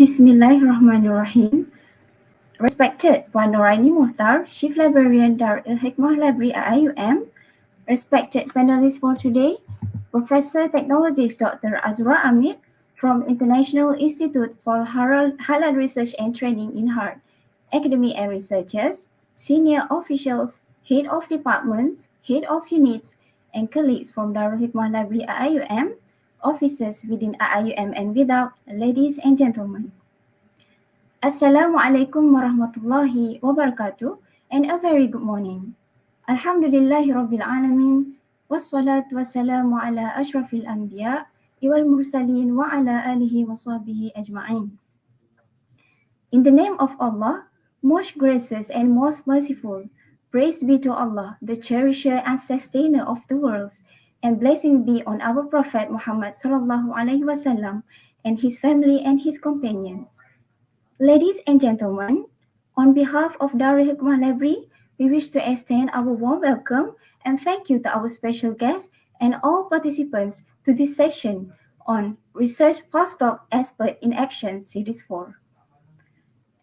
Bismillahirrahmanirrahim. Respected Puan Noraini Muhtar, Chief Librarian Darul Hikmah Library IIUM, respected panelists for today, Professor Technologist Dr. Azura Amin from International Institute for Halal Research and Training INHART, academic and researchers, senior officials, head of departments, head of units, and colleagues from Darul Hikmah Library IIUM, officers within IIUM and without, ladies and gentlemen. Assalamualaikum warahmatullahi wabarakatuh and a very good morning. Alhamdulillahi Rabbil Alamin wassalatu wassalamu ala ashrafil anbiya wal mursalin wa ala alihi wa sahbihi ajma'in. In the name of Allah, most gracious and most merciful, praise be to Allah, the cherisher and sustainer of the worlds, and blessing be on our Prophet Muhammad sallallahu alaihi wasallam and his family and his companions. Ladies and gentlemen, on behalf of Darul Hikmah Library, we wish to extend our warm welcome and thank you to our special guests and all participants to this session on Research Postdoc Expert in Action Series 4.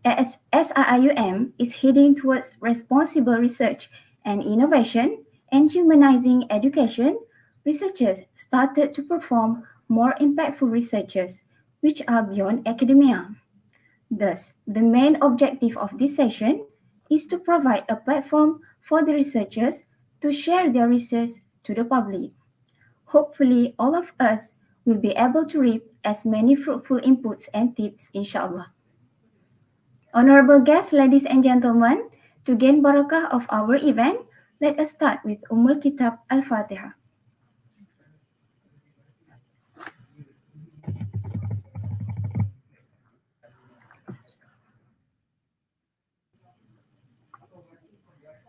As IIUM is heading towards responsible research and innovation and humanizing education, researchers started to perform more impactful researches which are beyond academia. Thus, the main objective of this session is to provide a platform for the researchers to share their research to the public. Hopefully, all of us will be able to reap as many fruitful inputs and tips, inshallah. Honorable guests, ladies and gentlemen, to gain barakah of our event, let us start with Kitab Al-Fatiha.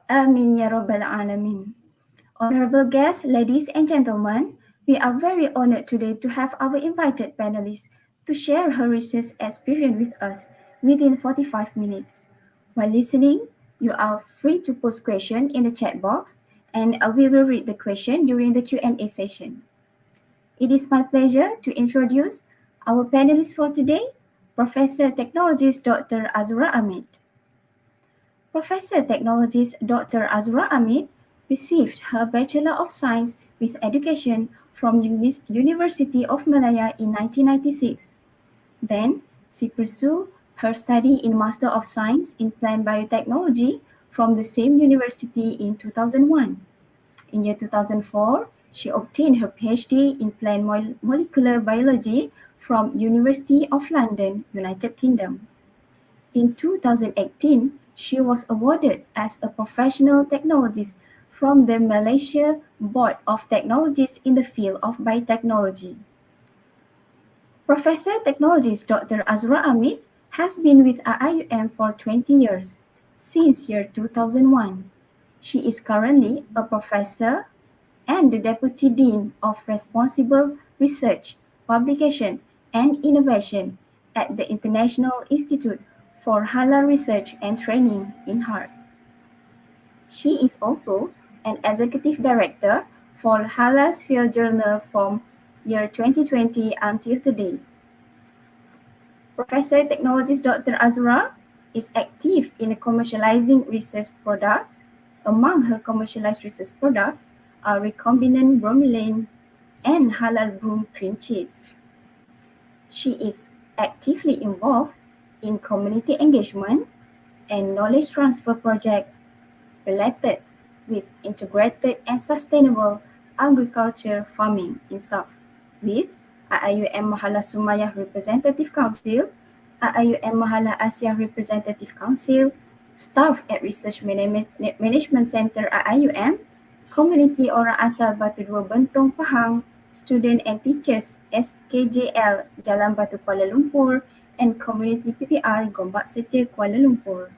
Amin ya Rabbal Alamin. Honorable guests, ladies and gentlemen, we are very honored today to have our invited panelists to share her research experience with us within 45 minutes. While listening, you are free to post questions in the chat box and we will read the question during the Q&A session. It is my pleasure to introduce our panelists for today, Professor Technologist Dr. Azura Amin. Professor Technologist Dr. Azura Amin received her Bachelor of Science with Education from University of Malaya in 1996. Then, she pursued her study in Master of Science in Plant Biotechnology from the same university in 2001. In year 2004, she obtained her PhD in Plant Molecular Biology from University of London, United Kingdom. In 2018, she was awarded as a professional technologist from the Malaysia Board of Technologists in the field of biotechnology. Professor Technologist Dr. Azura Amin has been with IIUM for 20 years, since year 2001. She is currently a professor and the Deputy Dean of Responsible Research, Publication and Innovation at the International Institute for Halal Research and Training INHART. She is also an Executive Director for Halal Sphere Journal from year 2020 until today. Professor Technologist Dr. Azura is active in commercializing research products. Among her commercialized research products are recombinant bromelain and halal broom cream cheese. She is actively involved in community engagement and knowledge transfer projects related with integrated and sustainable agriculture farming InSAF with IIUM Mahala Sumayah Representative Council, IIUM Mahala Asia Representative Council, staff at Research Management Center IIUM, community orang asal Batu Dua Bentong Pahang, student and teachers SKJL Jalan Batu Kuala Lumpur, and community PPR Gombak Setia Kuala Lumpur.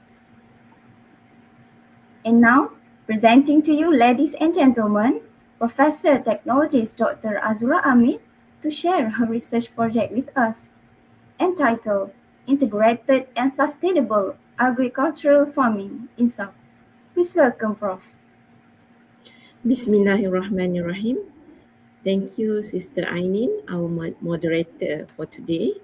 And now, presenting to you, ladies and gentlemen, Professor Technologist Dr. Azura Amin to share her research project with us, entitled Integrated and Sustainable Agricultural Farming InSAF. Please welcome, Prof. Bismillahirrahmanirrahim. Thank you, Sister Ainin, our moderator for today.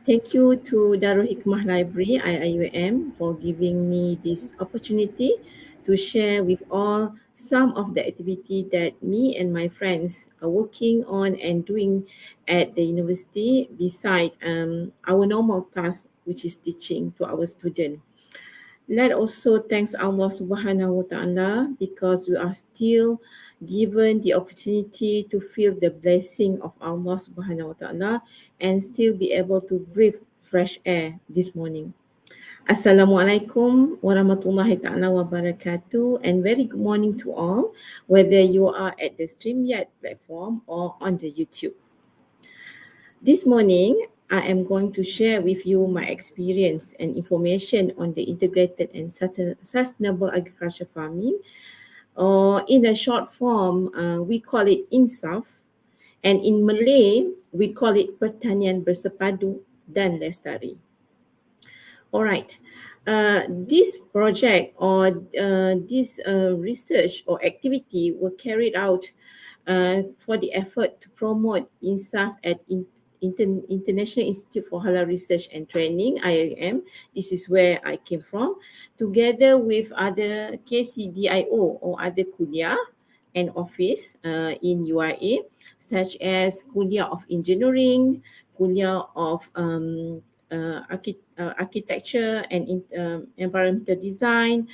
Thank you to Darul Hikmah Library, IIUM, for giving me this opportunity to share with all some of the activity that me and my friends are working on and doing at the university beside our normal task, which is teaching to our students. Let also thanks Allah Subhanahu wa Ta'ala because we are still given the opportunity to feel the blessing of Allah Subhanahu wa Ta'ala and still be able to breathe fresh air this morning. Assalamualaikum warahmatullahi ta'ala wabarakatuh, and very good morning to all, whether you are at the StreamYard platform or on the YouTube. This morning, I am going to share with you my experience and information on the integrated and sustainable agriculture farming, or in a short form, we call it InSAF, and in Malay, we call it Pertanian Bersepadu dan Lestari. Alright, this project or this research or activity were carried out for the effort to promote INSAF at International Institute for Halal Research and Training, IIUM. This is where I came from, together with other KCDIO or other kuliah and office in UIA, such as kuliah of engineering, kuliah of architecture and environmental design,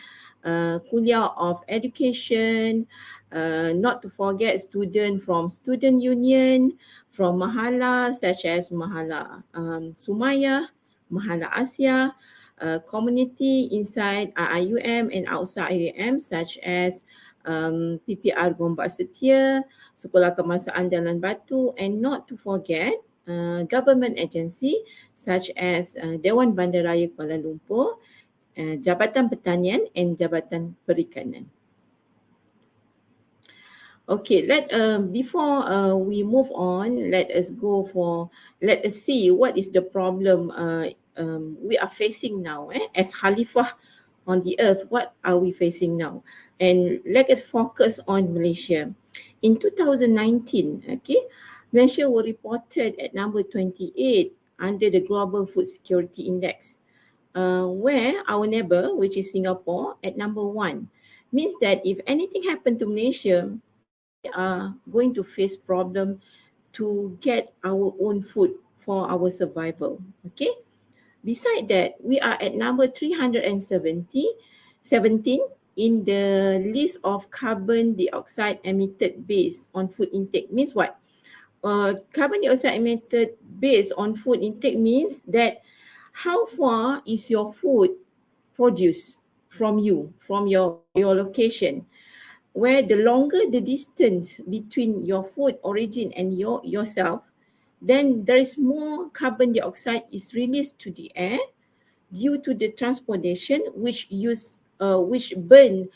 kuliah of education, not to forget student from student union, from Mahala such as Mahala Sumaya, Mahala Asia, community inside IIUM and outside IIUM such as PPR Gombak Setia, Sekolah Kemasaan Jalan Batu, and not to forget government agency such as Dewan Bandaraya Kuala Lumpur, Jabatan Pertanian and Jabatan Perikanan. Okay, before we move on, let us see what is the problem we are facing now. As Khalifah on the earth, what are we facing now? And let us focus on Malaysia. In 2019, okay, Malaysia was reported at number 28 under the Global Food Security Index, where our neighbor, which is Singapore, at number 1. Means that if anything happened to Malaysia, we are going to face problem to get our own food for our survival. Okay. Beside that, we are at number 317 in the list of carbon dioxide emitted based on food intake. Means what? Carbon dioxide emitted based on food intake means that how far is your food produced from you, from your location, where the longer the distance between your food origin and yourself, then there is more carbon dioxide is released to the air due to the transportation which burn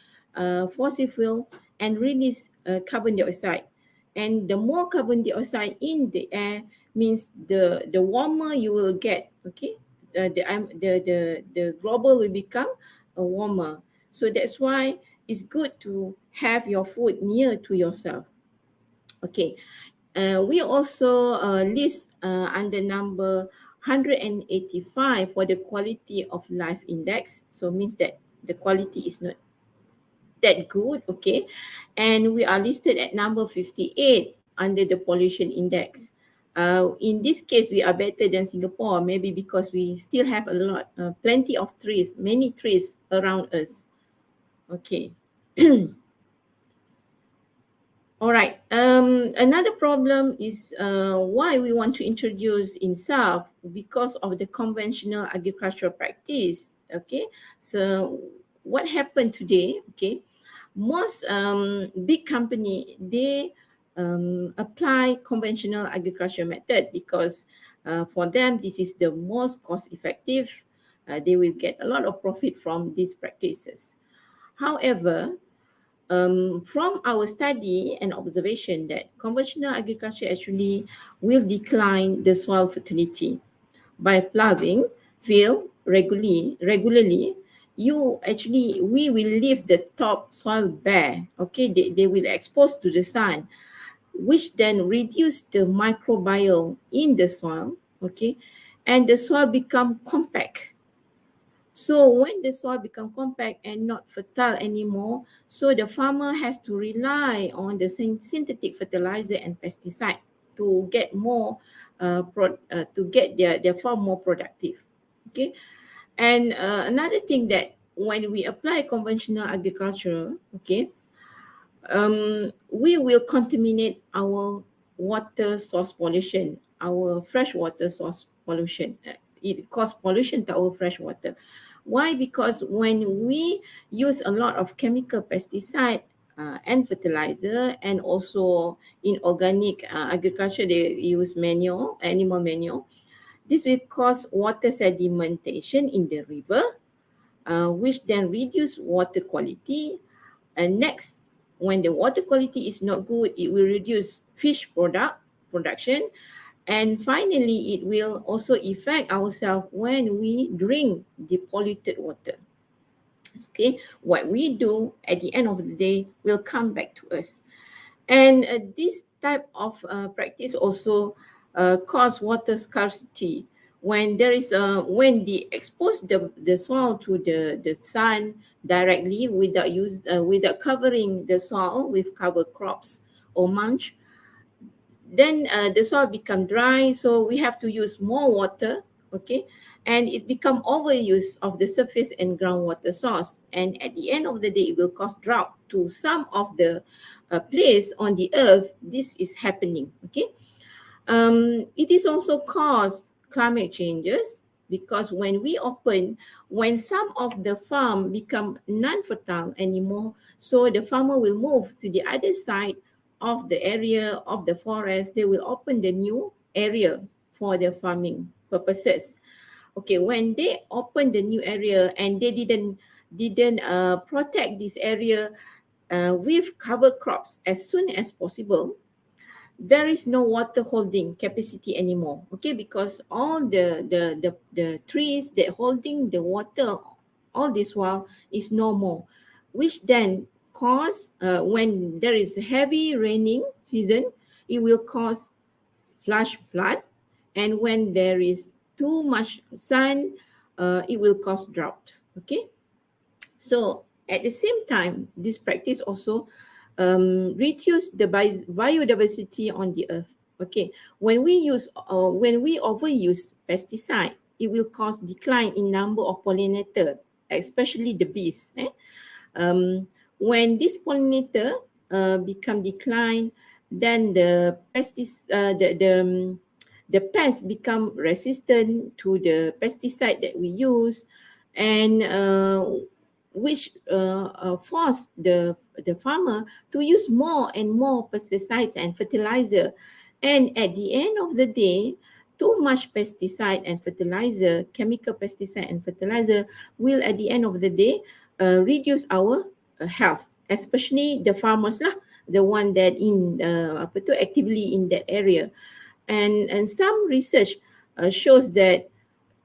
fossil fuel and release carbon dioxide. And the more carbon dioxide in the air means the warmer you will get. Okay, the global will become warmer. So that's why it's good to have your food near to yourself. Okay, we also list under number 185 for the quality of life index. So means that the quality is not that good. Okay, and we are listed at number 58 under the pollution index. In this case, we are better than Singapore, maybe because we still have plenty of trees, many trees around us. Okay. All right. Another problem is why we want to introduce INSAF, because of the conventional agricultural practice. Okay. So what happened today? Okay. Most big company, they apply conventional agriculture method because for them this is the most cost effective. They will get a lot of profit from these practices. However, from our study and observation that conventional agriculture actually will decline the soil fertility by ploughing field regularly. We will leave the top soil bare. Okay, they will expose to the sun, which then reduce the microbiome in the soil. Okay, and the soil become compact. So when the soil become compact and not fertile anymore, so the farmer has to rely on the synthetic fertilizer and pesticide to get more, to get their farm more productive. Okay, and another thing that when we apply conventional agriculture, okay, we will contaminate our water source pollution, our freshwater source pollution. It causes pollution to our freshwater. Why? Because when we use a lot of chemical pesticide and fertilizer, and also in organic agriculture, they use manure, animal manure. This will cause water sedimentation in the river, which then reduce water quality. And next, when the water quality is not good, it will reduce fish production. And finally, it will also affect ourselves when we drink the polluted water. Okay, what we do at the end of the day will come back to us. And this type of practice also cause water scarcity. When there is when they expose the soil to the sun directly without covering the soil with cover crops or mulch, then the soil become dry, so we have to use more water. Okay, and it become overuse of the surface and groundwater source, and at the end of the day it will cause drought to some of the place on the earth. This is happening. Okay, it is also cause climate changes, because when some of the farm become non-fertile anymore, so the farmer will move to the other side of the area of the forest. They will open the new area for the farming purposes. Okay, when they open the new area and they didn't protect this area with cover crops as soon as possible, there is no water holding capacity anymore. Okay, because all the trees that holding the water all this while is no more, which then cause when there is heavy raining season, it will cause flash flood, and when there is too much sun, it will cause drought. Okay, so at the same time, this practice also reduce the biodiversity on the earth. Okay, when we overuse pesticide, it will cause decline in number of pollinator, especially the bees. When this pollinator become decline, then the pests become resistant to the pesticide that we use, and which force the farmer to use more and more pesticides and fertilizer. And at the end of the day, too much pesticide and fertilizer, chemical pesticide and fertilizer, will at the end of the day reduce our health, especially the farmers lah, the one that in actively in that area. And some research shows that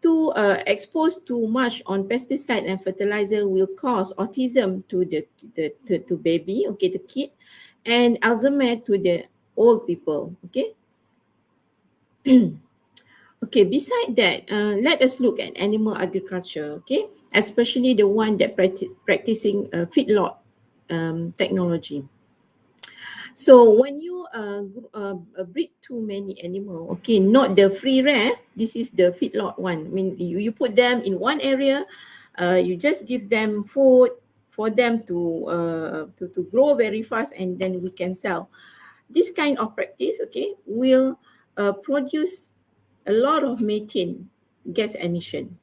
to expose too much on pesticide and fertilizer will cause autism to to baby, okay, the kid, and Alzheimer to the old people. Okay. Okay, beside that, let us look at animal agriculture, okay, especially the one that practicing feedlot technology. So when you breed too many animal, okay, not the free rare, this is the feedlot one. I mean, you put them in one area, you just give them food for them to grow very fast, and then we can sell. This kind of practice, okay, will produce a lot of methane gas emission.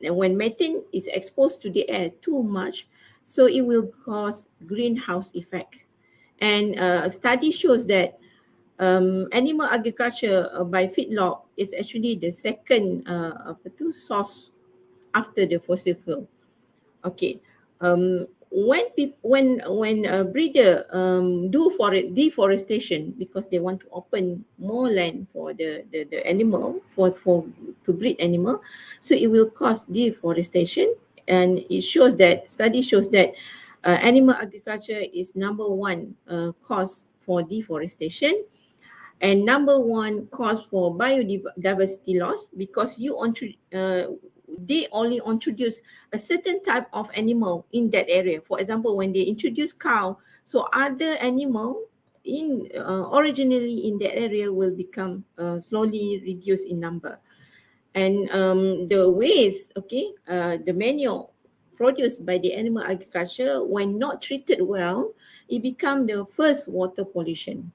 And when methane is exposed to the air too much, so it will cause greenhouse effect. And a study shows that animal agriculture by feedlot is actually the second source after the fossil fuel. Okay. When a breeder do for it deforestation, because they want to open more land for the animal for to breed animal, so it will cause deforestation. And it shows that study shows that animal agriculture is number one cause for deforestation. And number one cause for biodiversity loss, because they only introduce a certain type of animal in that area. For example, when they introduce cow, so other animal in originally in that area will become slowly reduced in number. And the waste, okay, the manure produced by the animal agriculture, when not treated well, it become the first water pollution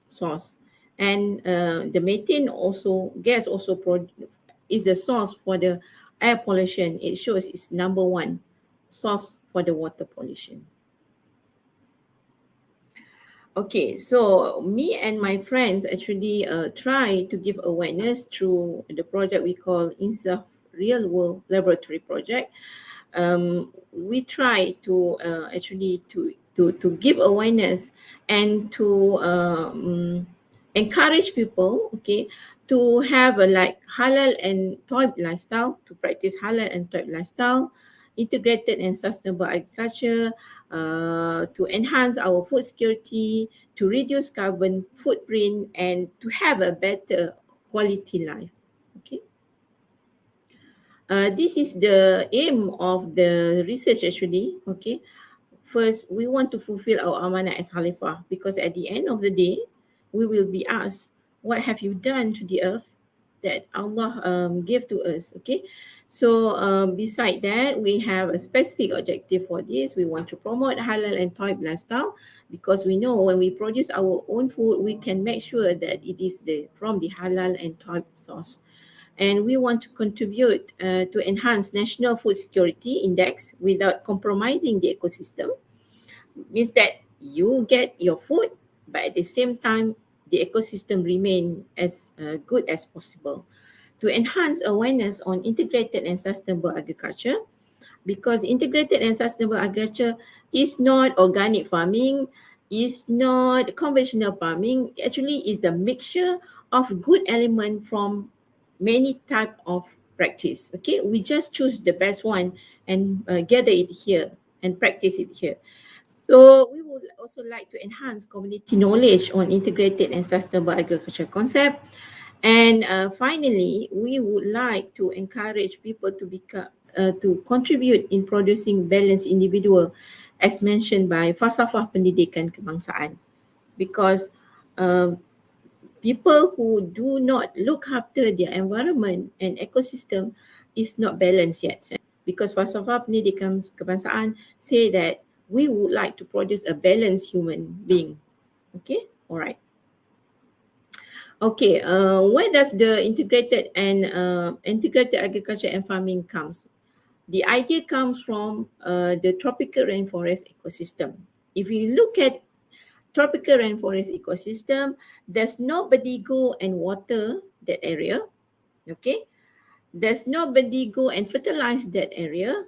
source. And the methane also gas also is the source for the air pollution. It shows it's number one source for the water pollution. Okay, so me and my friends actually try to give awareness through the project we call InSAF Real World Laboratory Project. We try to actually to give awareness and to encourage people, okay, to have a like halal and toy lifestyle, to practice halal and toy lifestyle, integrated and sustainable agriculture, to enhance our food security, to reduce carbon footprint, and to have a better quality life. Okay. This is the aim of the research actually. Okay. First, we want to fulfill our amanah as Khalifah, because at the end of the day, we will be asked, what have you done to the earth that Allah gave to us? Okay. So beside that, we have a specific objective for this. We want to promote halal and toib lifestyle, because we know when we produce our own food, we can make sure that it is from the halal and toib source. And we want to contribute to enhance national food security index without compromising the ecosystem. Means that you get your food, but at the same time the ecosystem remain as good as possible. To enhance awareness on integrated and sustainable agriculture, because integrated and sustainable agriculture is not organic farming, is not conventional farming. Actually is a mixture of good element from many type of practice. Okay, we just choose the best one and gather it here and practice it here. So we would also like to enhance community knowledge on integrated and sustainable agriculture concept. And finally, we would like to encourage people to contribute in producing balanced individual, as mentioned by Falsafah Pendidikan Kebangsaan, because uh, people who do not look after their environment and ecosystem is not balanced yet. Because Falsafah Pendidikan Kebangsaan say that we would like to produce a balanced human being. Okay, all right. Okay, where does the integrated agriculture and farming comes? The idea comes from the tropical rainforest ecosystem. If you look at tropical rainforest ecosystem, there's nobody go and water that area. Okay, there's nobody go and fertilize that area,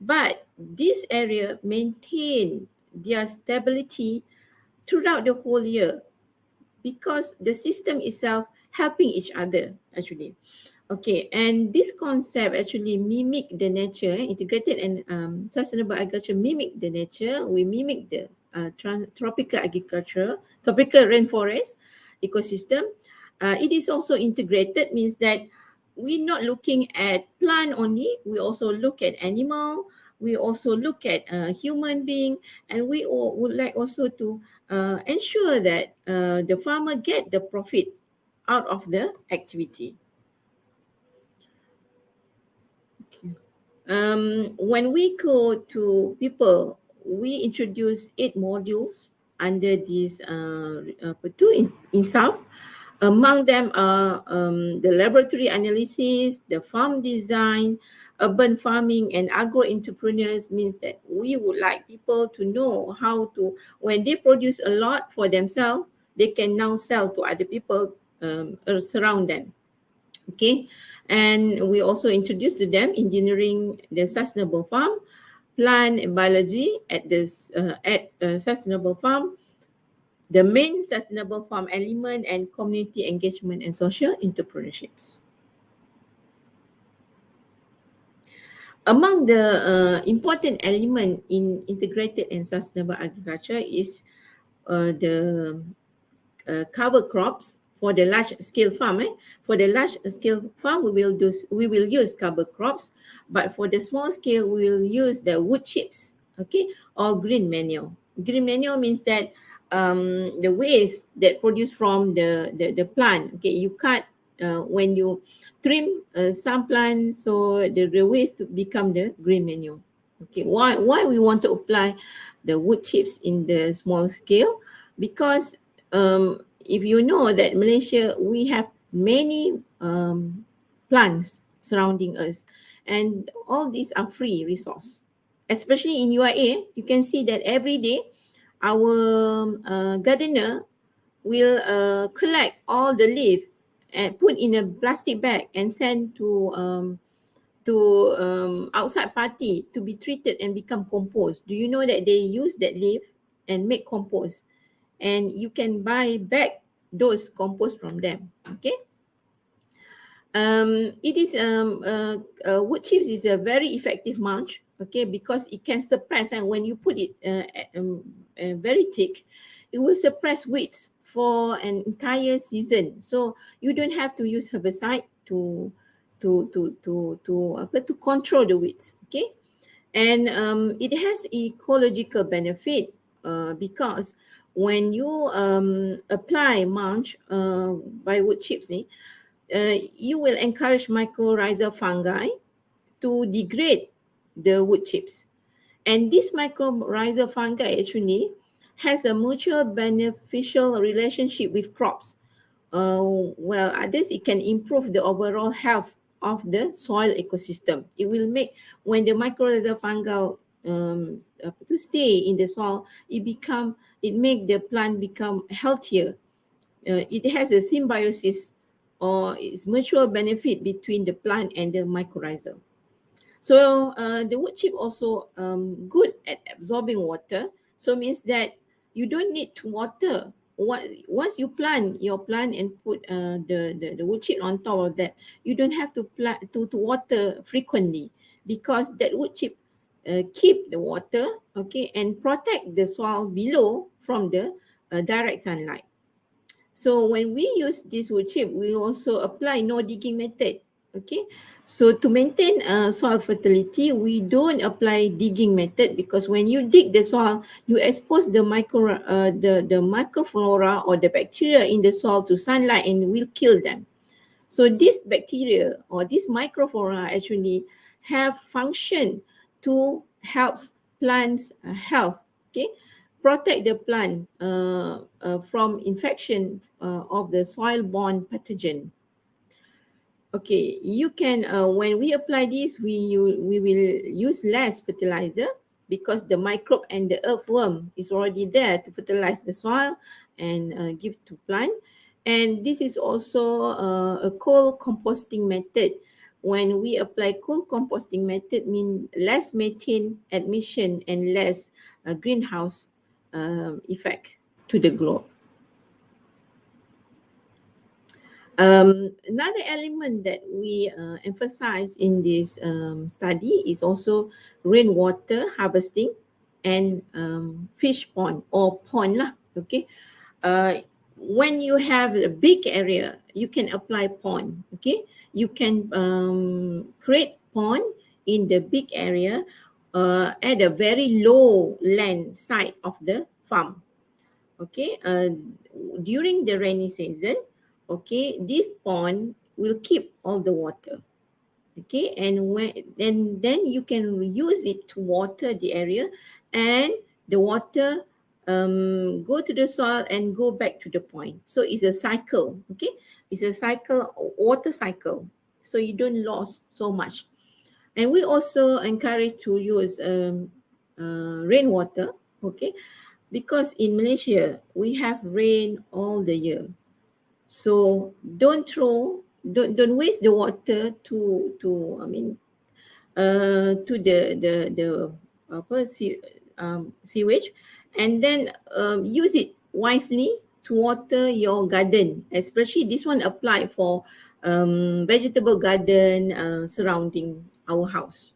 but this area maintain their stability throughout the whole year, because the system itself helping each other actually. Okay, and this concept actually mimic the nature, integrated and sustainable agriculture mimic the nature. We mimic the tropical agriculture, tropical rainforest ecosystem. It is also integrated, means that we're not looking at plant only, we also look at animal, we also look at human being, and we all would like also to ensure that the farmer get the profit out of the activity. Okay. When we go to people, we introduce 8 modules under this INSAF. Among them are the laboratory analysis, the farm design, urban farming, and agro entrepreneurs. Means that we would like people to know how to, when they produce a lot for themselves, they can now sell to other people surround them. Okay, and we also introduced to them engineering the sustainable farm, plant and biology at this sustainable farm, the main sustainable farm element, and community engagement and social entrepreneurships. Among the important element in integrated and sustainable agriculture is the cover crops for the large scale farm. For the large scale farm, we will use cover crops, but for the small scale, we will use the wood chips, okay, or green manure. Green manure means that the waste that produced from the plant, okay, you cut when you trim some plant, so the waste to become the green manure. Okay, why we want to apply the wood chips in the small scale? Because if you know that Malaysia, we have many plants surrounding us, and all these are free resource. Especially in UIA, you can see that every day our gardener will collect all the leaf and put in a plastic bag and send to outside party to be treated and become compost. Do you know that they use that leaf and make compost? And you can buy back those compost from them. Okay. It is wood chips is a very effective mulch. Okay, because it can suppress, and when you put it very thick, it will suppress weeds for an entire season. So you don't have to use herbicide to control the weeds. Okay, and it has ecological benefit because when you apply mulch by wood chips ni, you will encourage mycorrhizal fungi to degrade the wood chips. And this mycorrhizal fungi actually has a mutual beneficial relationship with crops. Well, others, it can improve the overall health of the soil ecosystem. It will make, when the mycorrhizal fungi to stay in the soil, it make the plant become healthier. It has a symbiosis or its mutual benefit between the plant and the mycorrhiza. So the wood chip also good at absorbing water. So means that you don't need to water. Once you plant your plant and put the wood chip on top of that, you don't have to plant to water frequently, because that wood chip keep the water, okay, and protect the soil below from the direct sunlight. So when we use this wood chip, we also apply no digging method. Okay, so to maintain soil fertility, we don't apply digging method, because when you dig the soil, you expose the the microflora or the bacteria in the soil to sunlight and will kill them. So this bacteria or this microflora actually have function to help plants health. Okay, protect the plant from infection of the soil-borne pathogen. Okay, you can when we apply this, we will use less fertilizer, because the microbe and the earthworm is already there to fertilize the soil and give to plant. And this is also a cold composting method. When we apply cold composting method, mean less methane emission and less greenhouse effect to the globe. Another element that we emphasize in this study is also rainwater harvesting and fish pond or pond lah. Okay, when you have a big area, you can apply pond. Okay, you can create pond in the big area at a very low land side of the farm. Okay, during the rainy season, okay, this pond will keep all the water. Okay, and then you can use it to water the area, and the water go to the soil and go back to the point. So it's a cycle. Okay, it's a cycle, water cycle, so you don't lose so much. And we also encourage to use rainwater. Okay, because in Malaysia we have rain all the year, so don't waste the water to I mean to the sewage, and then use it wisely to water your garden. Especially this one apply for vegetable garden surrounding our house.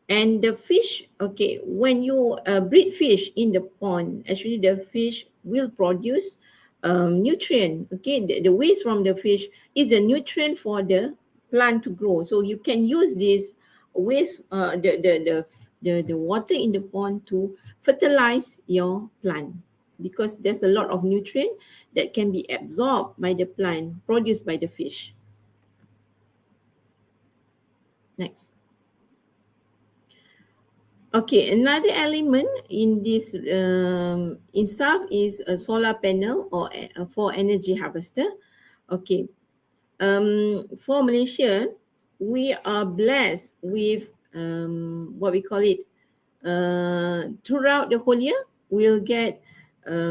And the fish, okay, when you breed fish in the pond, actually the fish will produce nutrient. Okay, the waste from the fish is a nutrient for the plant to grow. So you can use this waste, the water in the pond to fertilize your plant, because there's a lot of nutrient that can be absorbed by the plant produced by the fish. Next. Okay, another element in this InSAF is a solar panel or for energy harvester. Okay, for Malaysia, we are blessed with what we call it, throughout the whole year, we'll get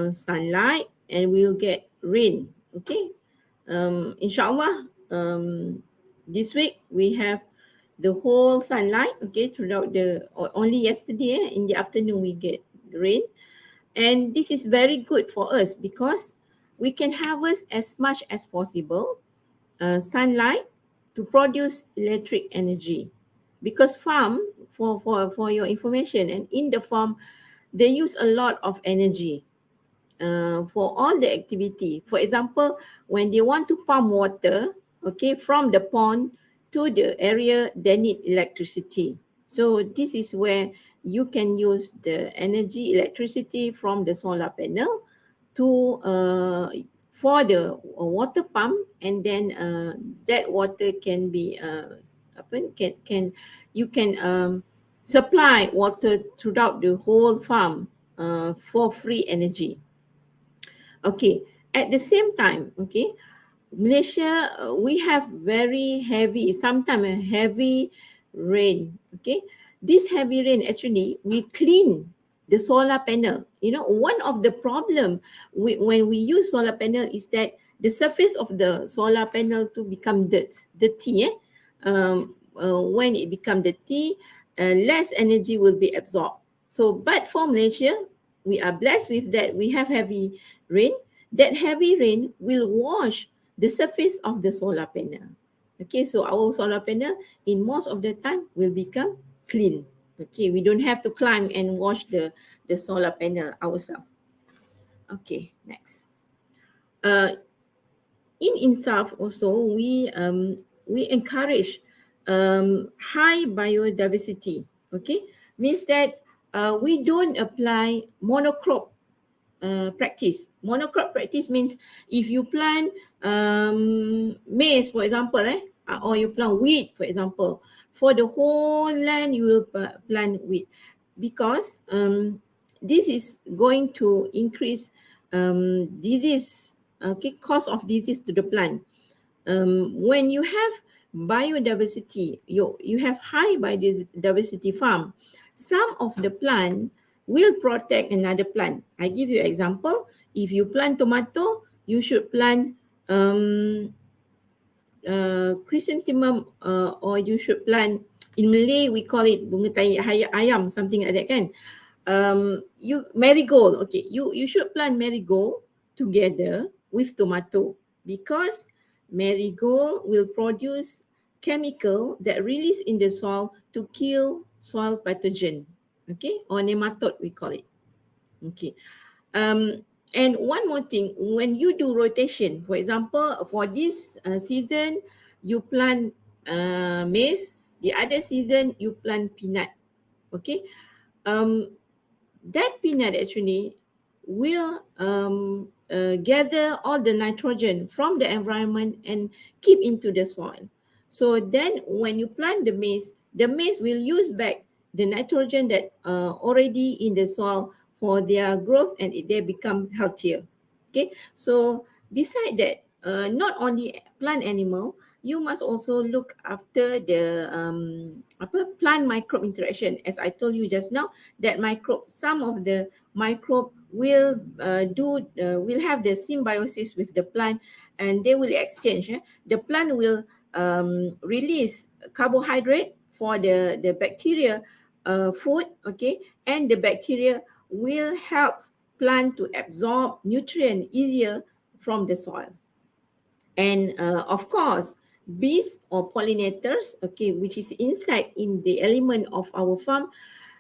sunlight and we'll get rain. Okay, inshallah, this week we have the whole sunlight. Okay, throughout the only yesterday in the afternoon we get rain, and this is very good for us because we can harvest as much as possible sunlight to produce electric energy, because farm, for your information, and in the farm they use a lot of energy for all the activity. For example, when they want to pump water, okay, from the pond to the area, they need electricity. So this is where you can use the energy, electricity from the solar panel to for the water pump, and then that water can be can you can supply water throughout the whole farm for free energy. Okay, at the same time, okay, Malaysia, we have very heavy, sometimes a heavy rain. Okay, this heavy rain actually we clean the solar panel. You know, one of the problem when we use solar panel is that the surface of the solar panel to become dirty. When it become dirty, less energy will be absorbed. So, but for Malaysia, we are blessed with that. We have heavy rain. That heavy rain will wash the surface of the solar panel. Okay, so our solar panel in most of the time will become clean. Okay, we don't have to climb and wash the solar panel ourselves. Okay, next. Uh, in InSAF also, we encourage high biodiversity. Okay, means that we don't apply monocrop practice. Monocrop practice means if you plant maize, for example, or you plant wheat, for example, for the whole land you will plant wheat, because this is going to increase disease, okay, cause of disease to the plant. When you have biodiversity, you have high biodiversity farm, some of the plant will protect another plant. I give you an example. If you plant tomato, you should plant chrysanthemum, or you should plant, in Malay we call it bunga tai ayam, something like that kan. You marigold, okay, you should plant marigold together with tomato, because marigold will produce chemical that release in the soil to kill soil pathogen, okay, or nematode we call it. Okay. And one more thing, when you do rotation, for example, for this season, you plant maize, the other season you plant peanut. Okay. That peanut actually will gather all the nitrogen from the environment and keep into the soil. So then when you plant the maize will use back the nitrogen that already in the soil for their growth, and they become healthier. Okay, so beside that, not only plant animal, you must also look after the plant microbe interaction. As I told you just now, that microbe, some of the microbe will will have the symbiosis with the plant, and they will exchange. The plant will release carbohydrate for the bacteria food, okay, and the bacteria will help plant to absorb nutrient easier from the soil. And of course, bees or pollinators, okay, which is insect in the element of our farm,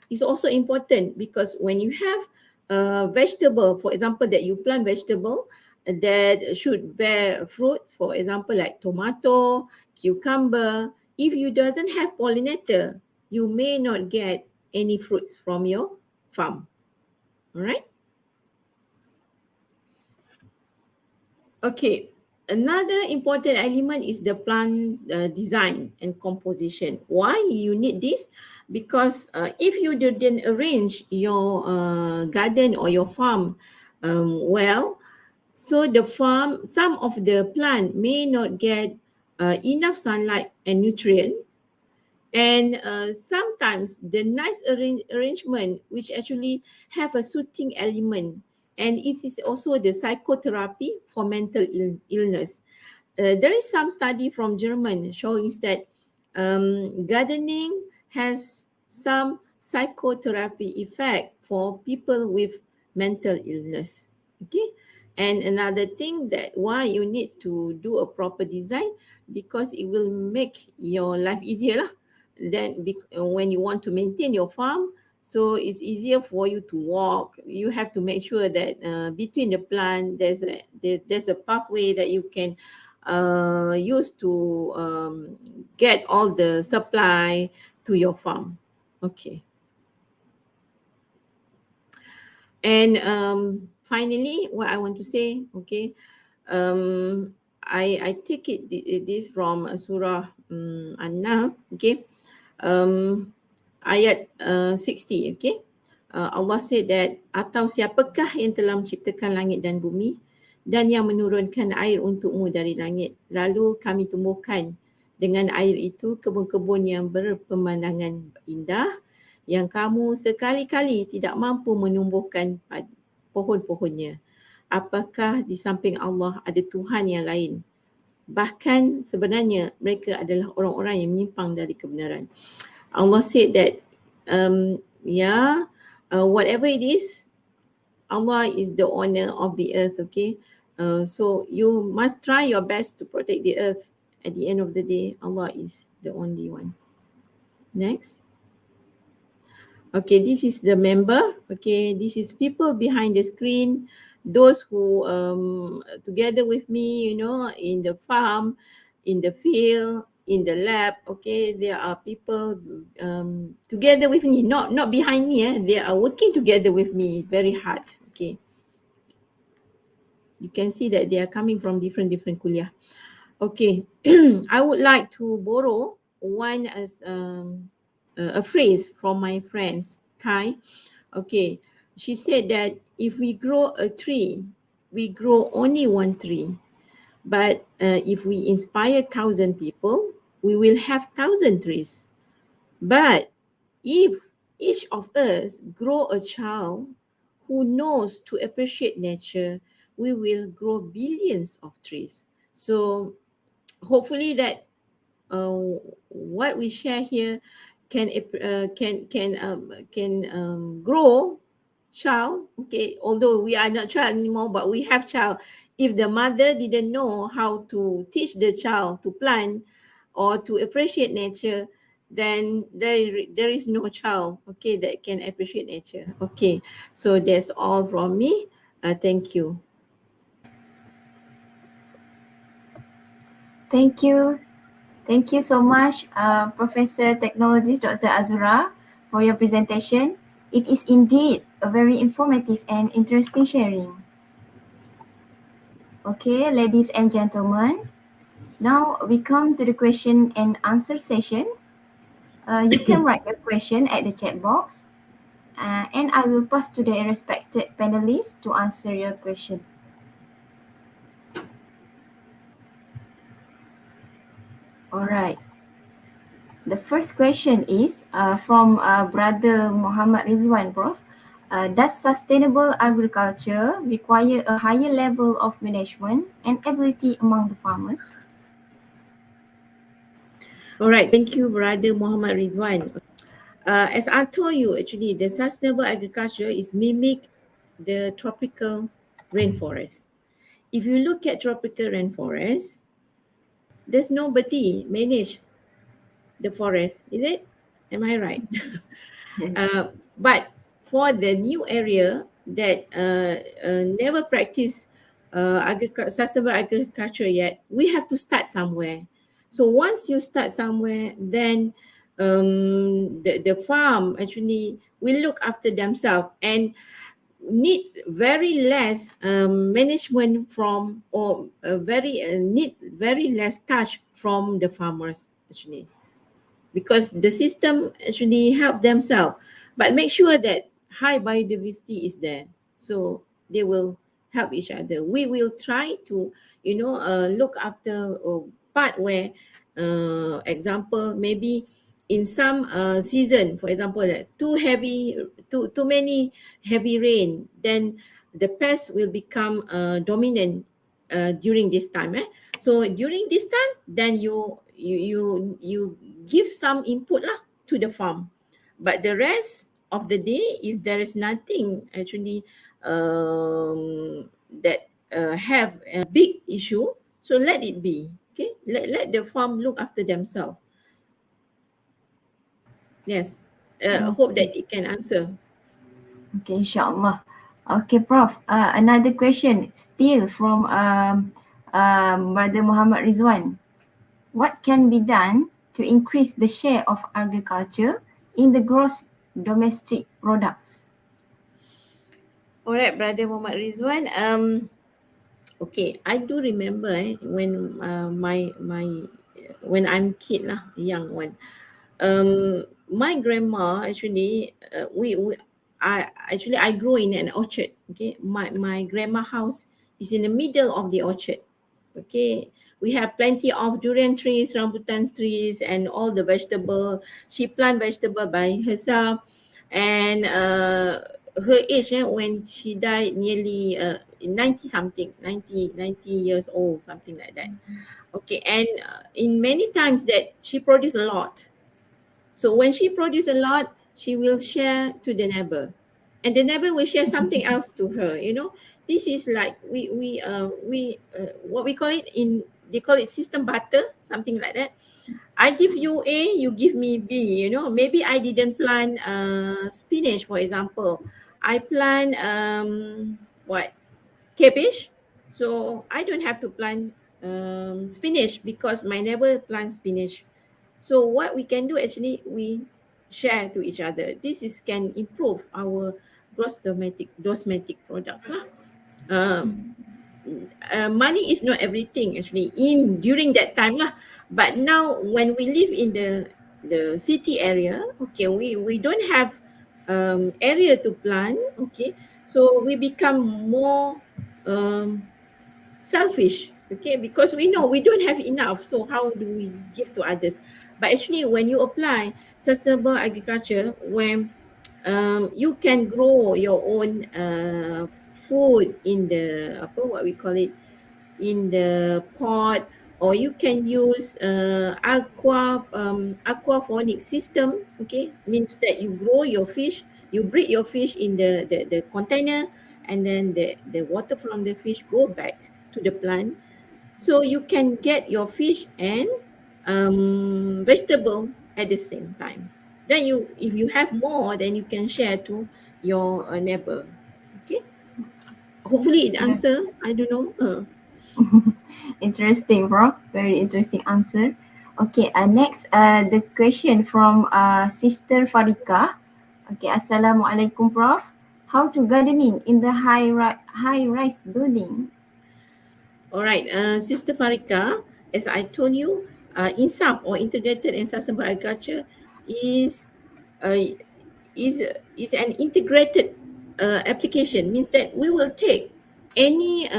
is also important, because when you have vegetable, for example, that you plant vegetable that should bear fruit, for example, like tomato, cucumber. If you doesn't have pollinator, you may not get any fruits from your farm. All right. Okay. Another important element is the plant design and composition. Why you need this? Because if you didn't arrange your garden or your farm well, so the farm, some of the plant may not get enough sunlight and nutrient, and sometimes the nice arrangement which actually have a soothing element, and it is also the psychotherapy for mental illness. There is some study from German showing that gardening has some psychotherapy effect for people with mental illness. Okay, and another thing that why you need to do a proper design, because it will make your life easier lah. Then when you want to maintain your farm, so it's easier for you to walk. You have to make sure that between the plant there's a pathway that you can use to get all the supply to your farm. Okay. And finally, what I want to say, okay, I take it this from Surah An-Nahl, okay, ayat 60, okay. Allah said that, atau siapakah yang telah menciptakan langit dan bumi dan yang menurunkan air untukmu dari langit, lalu kami tumbuhkan dengan air itu kebun-kebun yang berpemandangan indah yang kamu sekali-kali tidak mampu menumbuhkan pohon-pohonnya. Apakah di samping Allah ada Tuhan yang lain? Bahkan sebenarnya mereka adalah orang-orang yang menyimpang dari kebenaran. Allah said that whatever it is, Allah is the owner of the earth, okay? So you must try your best to protect the earth. At the end of the day, Allah is the only one. Next. Okay, this is the member. Okay, this is people behind the screen. Those who together with me, you know, in the farm, in the field, in the lab. Okay, there are people together with me, not behind me. They are working together with me very hard. Okay, you can see that they are coming from different kuliah. Okay, I would like to borrow one as a phrase from my friends Thai. Okay, she said that if we grow a tree, we grow only one tree. But if we inspire 1,000 people, we will have 1,000 trees. But if each of us grow a child who knows to appreciate nature, we will grow billions of trees. So hopefully that what we share here can grow child. Okay, although we are not child anymore, but we have child. If the mother didn't know how to teach the child to plant or to appreciate nature, then there is no child, okay, that can appreciate nature. Okay, so that's all from me. Thank you. Thank you. Thank you so much, Professor Technologist Dr. Azura, for your presentation. It is indeed a very informative and interesting sharing. Okay, ladies and gentlemen, now we come to the question and answer session. You can write your question at the chat box, and I will pass to the respected panelists to answer your question. All right. The first question is from Brother Muhammad Rizwan, Prof. Does sustainable agriculture require a higher level of management and ability among the farmers? All right, thank you, Brother Muhammad Rizwan. As I told you, actually, the sustainable agriculture is mimic the tropical rainforest. If you look at tropical rainforest, there's nobody manage the forest, is it? Am I right? Yes. But for the new area, that never practice sustainable agriculture yet, we have to start somewhere. So once you start somewhere, then the farm actually will look after themselves and need very less management from, or very need very less touch from the farmers actually, because the system actually helps themselves, but make sure that high biodiversity is there, so they will help each other. We will try to look after part where example, maybe in some season, for example, that too many heavy rain, then the pest will become dominant during this time, so during this time, then you give some input lah to the farm, but the rest of the day, if there is nothing actually that have a big issue, so let it be. Okay, let the farm look after themselves. Yes, hope that Okay. it can answer. Okay, insyaAllah. Okay, Prof. Another question, still from Brother Muhammad Rizwan. What can be done to increase the share of agriculture in the gross domestic products? Alright, brother Muhammad Rizwan. Okay, I do remember when when I'm kid lah, young one. My grandma actually, I grew in an orchard. Okay, my grandma house is in the middle of the orchard. Okay, we have plenty of durian trees, rambutan trees, and all the vegetable. She plant vegetable by herself, and her age, when she died, nearly 90 something, 90 years old, something like that. Okay, and in many times that she produced a lot, so when she produce a lot, she will share to the neighbor, and the neighbor will share something else to her. This is like what we call it in, they call it system barter, something like that. I give you A, you give me B. Maybe I didn't plant spinach, for example. I plant what, cabbage. So I don't have to plant spinach because my neighbor plants spinach. So what we can do actually, we share to each other. This is can improve our gross domestic products lah. Um, Money is not everything actually in during that time lah. But now when we live in the city area, okay, we don't have area to plant. Okay, so we become more um, selfish, okay, because we know we don't have enough, so how do we give to others? But actually when you apply sustainable agriculture, when you can grow your own food in the apa, what we call it, in the pot, or you can use aquaphonic system. Okay, means that you grow your fish, you breed your fish in the container, and then the water from the fish go back to the plant, so you can get your fish and vegetable at the same time. Then you, if you have more, then you can share to your neighbor. Okay, hopefully it Yeah. answer, I don't know. Interesting, Prof. Very interesting answer. Okay, next, the question from Sister Farika. Okay, Assalamualaikum, Prof. How to gardening in the high-rise building? All right, Sister Farika, as I told you, INSAF, or Integrated and Sustainable Agriculture, is uh, is is an integrated application. Means that we will take any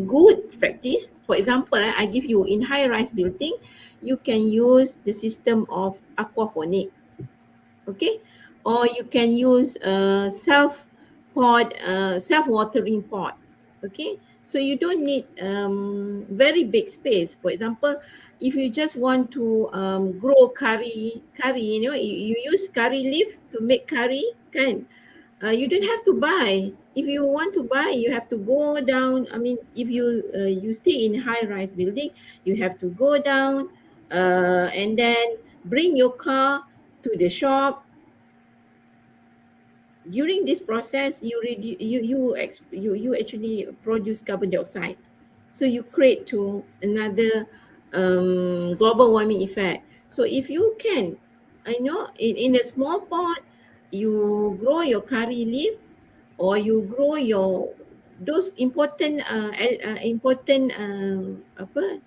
good practice. For example, I give you, in high-rise building, you can use the system of aquaponic. Okay, or you can use a self watering pot. Okay, so you don't need very big space. For example, if you just want to grow curry, you use curry leaf to make curry, kan. You don't have to buy. If you want to buy, you have to go down. I mean, if you stay in high rise building, you have to go down and then bring your car to the shop, during this process you actually produce carbon dioxide, so you create to another global warming effect. So if you can, I know in a small pot you grow your curry leaf, or you grow your those important important apa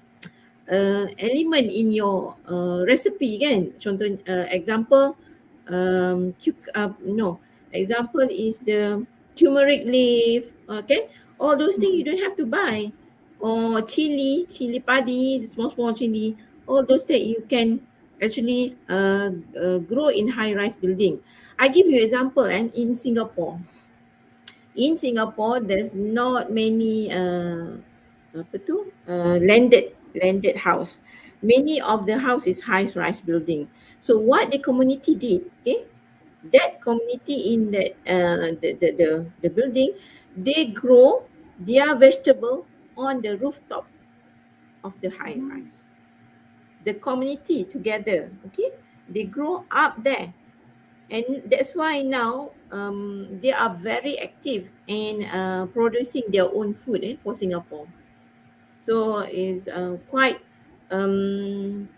element in your recipe kan. Contoh example, no, example is the turmeric leaf, okay, all those things you don't have to buy, or chili padi, the small chili, all those that you can actually grow in high rise building. I give you example, and in Singapore, there's not many apa tu landed house. Many of the house is high rise building. So what the community did, okay, that community in that the building, they grow their vegetable on the rooftop of the high rise. The community together, okay, they grow up there, and that's why now they are very active in producing their own food for Singapore. So it's quite um,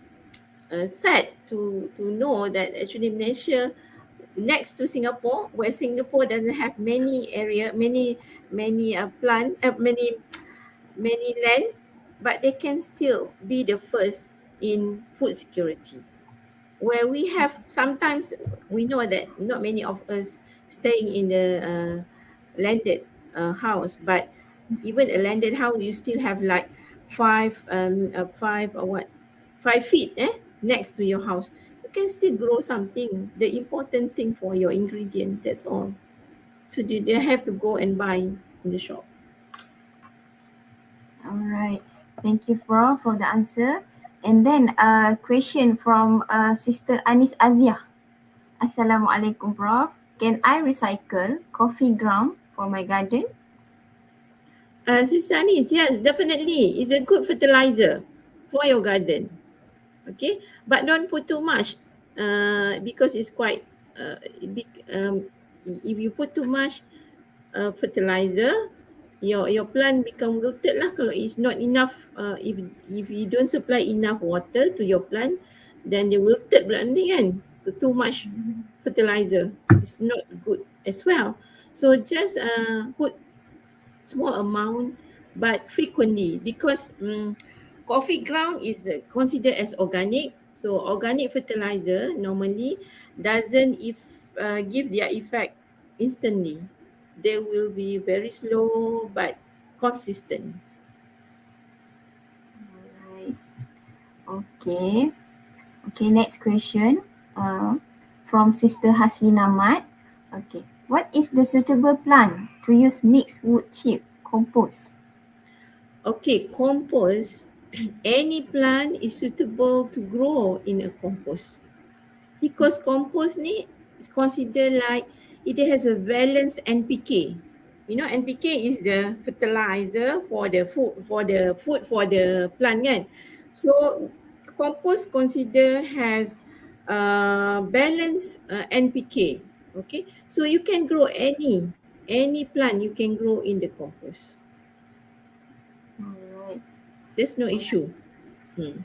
sad to know that actually Malaysia next to Singapore, where Singapore doesn't have many area, many plant, many land, but they can still be the first in food security, where we have sometimes, we know that not many of us staying in the landed house, but even a landed house you still have like 5 feet next to your house. You can still grow something. The important thing for your ingredient, that's all. So you don't have to go and buy in the shop. All right. Thank you, Prof, for the answer. And then a question from Sister Anis Azia. Assalamualaikum, Prof. Can I recycle coffee ground for my garden? Sister Anis, yes, definitely. It's a good fertilizer for your garden. Okay, but don't put too much because it's quite if you put too much fertilizer, your plant become wilted lah kalau it's not enough. If you don't supply enough water to your plant, then they wilted pula nanti kan. So too much fertilizer is not good as well. So just put small amount but frequently, because coffee ground is considered as organic. So organic fertilizer normally doesn't if give their effect instantly. They will be very slow but consistent. All right. Okay. Okay, next question from Sister Haslina Mat. Okay. What is the suitable plant to use mixed wood chip compost? Okay, compost. Any plant is suitable to grow in a compost, because compost ni is considered like it has a balanced NPK. You know, NPK is the fertilizer for the food for the plant kan. So compost consider has balanced NPK. Okay, so you can grow any plant you can grow in the compost. All right. There's no issue. Hmm.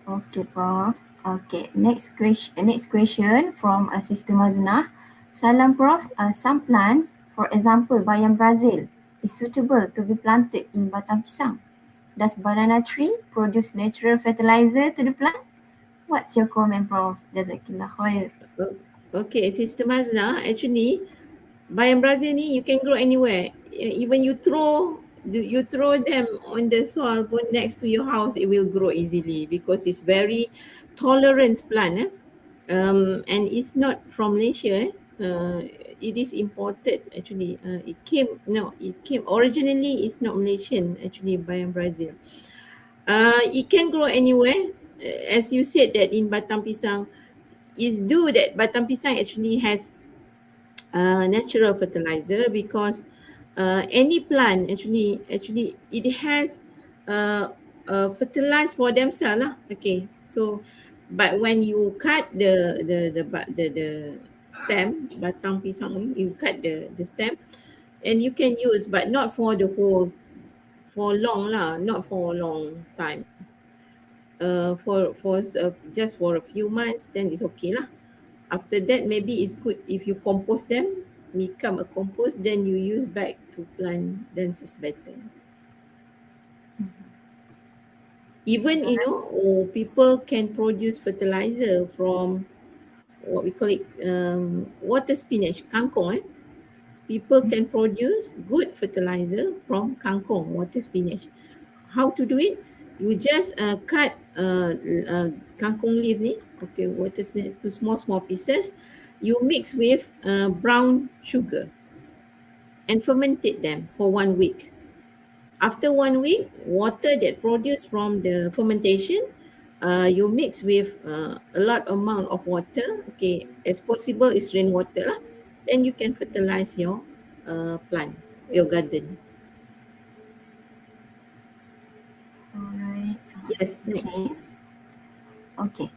Okay, Prof. Okay, next question from Sister Maznah. Salam, Prof. Some plants, for example, bayam Brazil, is suitable to be planted in batang pisang. Does banana tree produce natural fertilizer to the plant? What's your comment, Prof? Jazakillah khair. Okay, Sister Mazna, actually bayam Brazil ni you can grow anywhere. Even you throw them on the soil pun next to your house, it will grow easily because it's very tolerant plant. And it's not from Malaysia. It is imported actually. It came originally. It's not Malaysian actually. Bayam Brazil. It can grow anywhere. As you said that in Batang Pisang, is do that Batang Pisang actually has natural fertilizer, because any plant actually it has fertilize for themselves lah. Okay, so but when you cut the stem, batang pisang ni, you cut the stem and you can use, but not for the whole, for long lah, not for a long time. Just for a few months, then it's okay lah. After that, maybe it's good if you compost them, become a compost, then you use back to plant, then it's better. Even, people can produce fertilizer from what we call it, water spinach, kangkong. People can produce good fertilizer from kangkong, water spinach. How to do it? You just cut kangkong leaf ni, okay, water spinach to small pieces. You mix with brown sugar and fermentate them for 1 week. After 1 week, water that produced from the fermentation, you mix with a lot amount of water, okay, as possible is rainwater lah. Then you can fertilize your plant, your garden. Alright. Yes, next. Okay.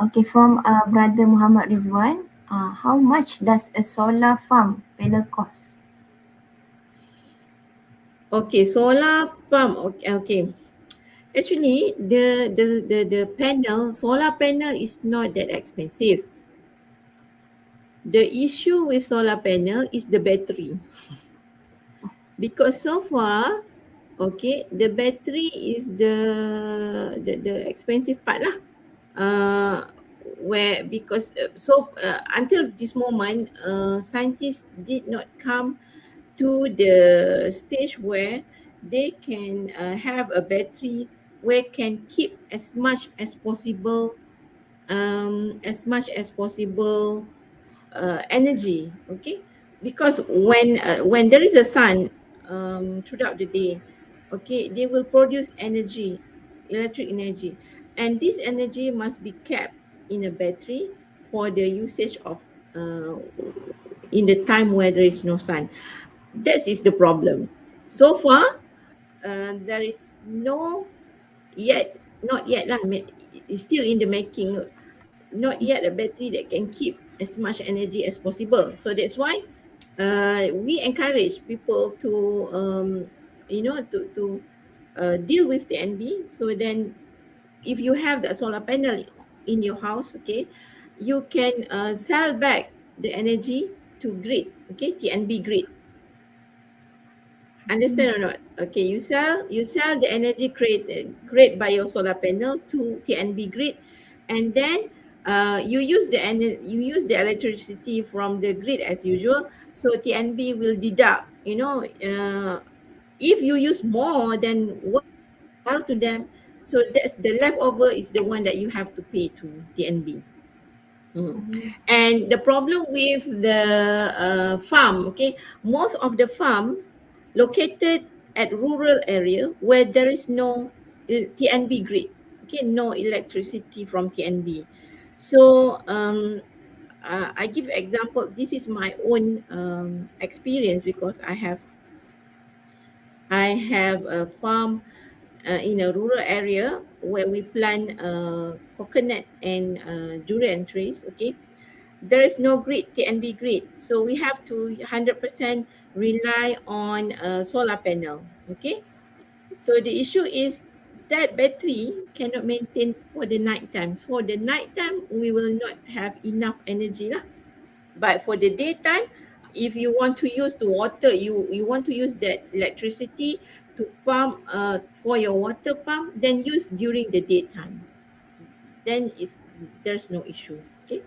Okay, from Brother Muhammad Rizwan, how much does a solar farm panel cost? Okay, solar pump. Okay. Actually, the panel, solar panel is not that expensive. The issue with solar panel is the battery. Because so far, okay, the battery is the expensive part lah. Where because until this moment, scientists did not come to the stage where they can have a battery where can keep as much as possible energy, okay, because when there is a sun throughout the day, okay, they will produce energy, electric energy, and this energy must be kept in a battery for the usage of in the time where there is no sun. That is the problem. So far, there is not yet lah, it's still in the making, not yet a battery that can keep as much energy as possible. So that's why we encourage people to deal with the NB. So then if you have the solar panel in your house, okay, you can sell back the energy to grid, okay, TNB grid. Understand or not? Okay, you sell the energy created by your solar panel to TNB grid, and then you use the electricity from the grid as usual. So TNB will deduct. If you use more, then what you sell to them? So that's the leftover is the one that you have to pay to TNB. And the problem with the farm, okay, most of the farm located at rural area where there is no TNB grid, okay, no electricity from TNB. So I give example. This is my own experience because I have a farm in a rural area where we plant coconut and durian trees. Okay, there is no grid, TNB grid, so we have to 100% rely on a solar panel. Okay, so the issue is that battery cannot maintain for the night time. For the night time, we will not have enough energy lah. But for the daytime, if you want to use the water, you want to use that electricity to pump for your water pump, then use during the daytime. Then there's no issue. Okay.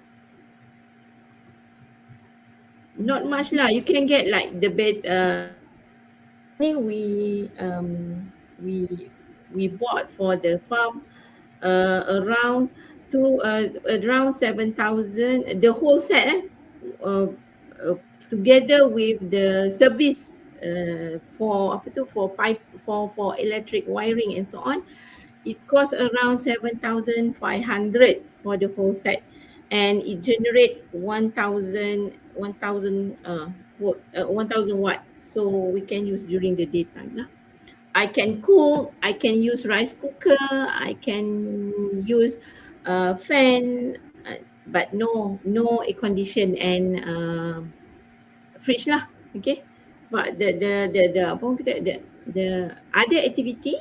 Not much lah. You can get like the bed. The money we bought for the farm around around 7,000. The whole set, uh, together with the service for apa tu, for pipe, for electric wiring and so on, it costs around 7,500 for the whole set, and it generate 1,000 watt, so we can use during the daytime lah. I can cook, I can use rice cooker, I can use fan, but no air condition and fridge lah. Okay, but the apa orang kata, the other activity,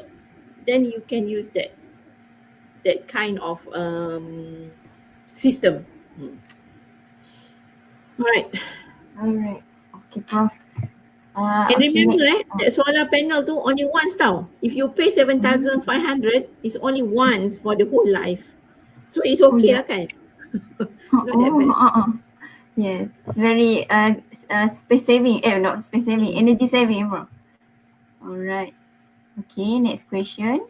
then you can use that kind of system. Alright. Alright. Okay, Prof. And Okay, remember, next. that solar panel tu only once tau. If you pay 7,500, it's only once for the whole life. So it's Oh, okay yeah. lah kan? Not that Oh, bad. yes. It's very space saving. Not space saving. Energy saving, Prof. Alright. Okay, next question.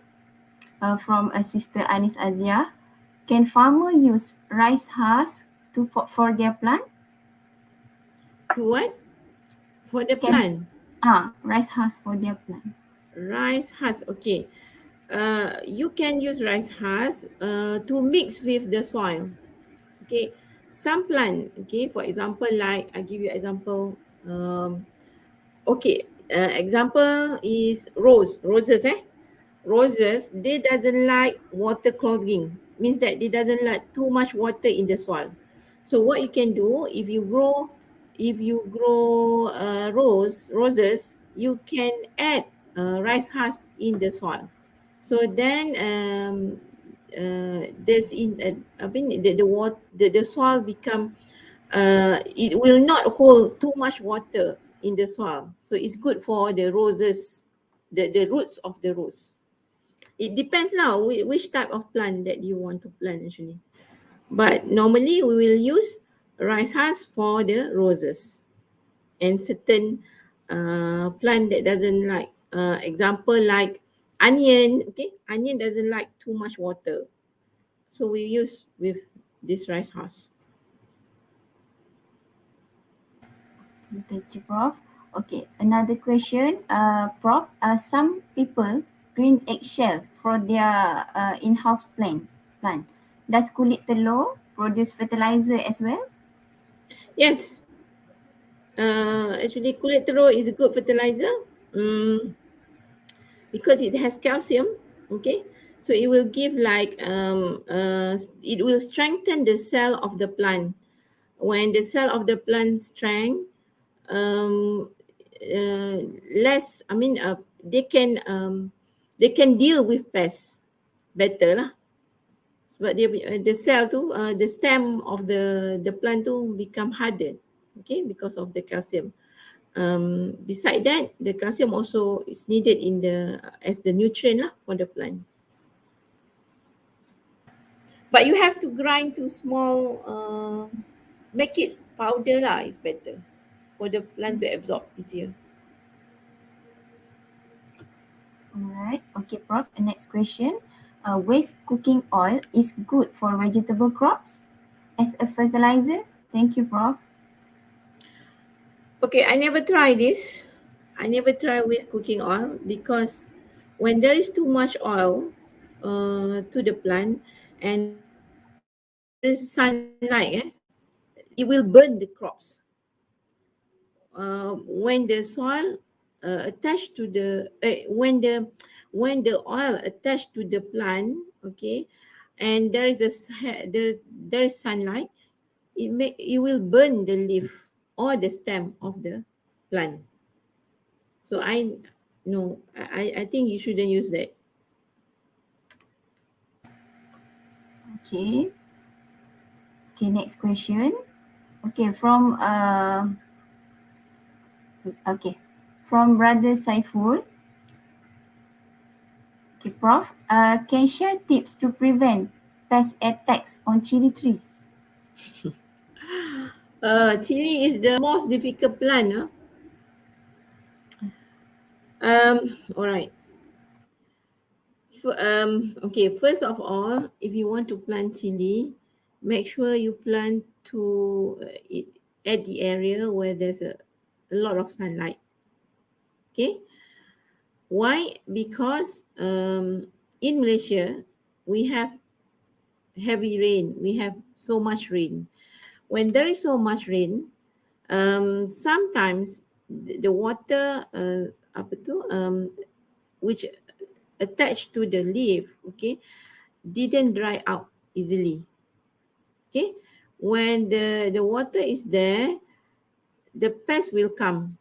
From a sister Anis Azia. Can farmer use rice husk for their plant? To what? For the Can plant. rice husk for their plant. Rice husk, okay. You can use rice husk to mix with the soil. Okay, some plant, okay, for example, like I give you example, okay, example is roses, roses, they doesn't like water clogging, means that they doesn't like too much water in the soil. So what you can do, if you grow roses, you can add rice husk in the soil. So then there's in I mean the soil become it will not hold too much water in the soil, so it's good for the roses, the roots of the rose. It depends now which type of plant that you want to plant actually. But normally we will use rice husk for the roses, and certain plant that doesn't like, example like onion. Okay, onion doesn't like too much water, so we use with this rice husk. Okay, thank you, Prof. Okay, another question. Prof, some people green eggshell for their in-house plant. Does kulit telur produce fertilizer as well? Yes, actually kulit telur is a good fertilizer. Because it has calcium. Okay, so it will give like it will strengthen the cell of the plant. When the cell of the plant strength, um uh, less, I mean, they can deal with pests better lah. Sebab dia the cell tu, the stem of the plant tu become harder. Okay, because of the calcium. Beside that, the calcium also is needed in the as the nutrient lah for the plant. But you have to grind to small, make it powder lah, is better for the plant to absorb easier. Alright. Okay, Prof. Next question. Waste cooking oil is good for vegetable crops as a fertilizer? Thank you, Prof. Okay, I never try this. I never try with cooking oil, because when there is too much oil to the plant and there is sunlight, it will burn the crops. When the soil attached to the when the oil attached to the plant, okay, and there is there is sunlight, it will burn the leaf or the stem of the plant. So I no, I think you shouldn't use that. Okay. Okay, next question. Okay, okay, from Brother Saiful. Okay, Prof. Can share tips to prevent pest attacks on chili trees? Chili is the most difficult plant. All right. Okay, first of all, if you want to plant chili, make sure you plant to at the area where there's a lot of sunlight. Okay, why? Because in Malaysia we have heavy rain. We have so much rain. When there is so much rain, sometimes the water apa tu which attached to the leaf, okay, didn't dry out easily. Okay, when the water is there, the pest will come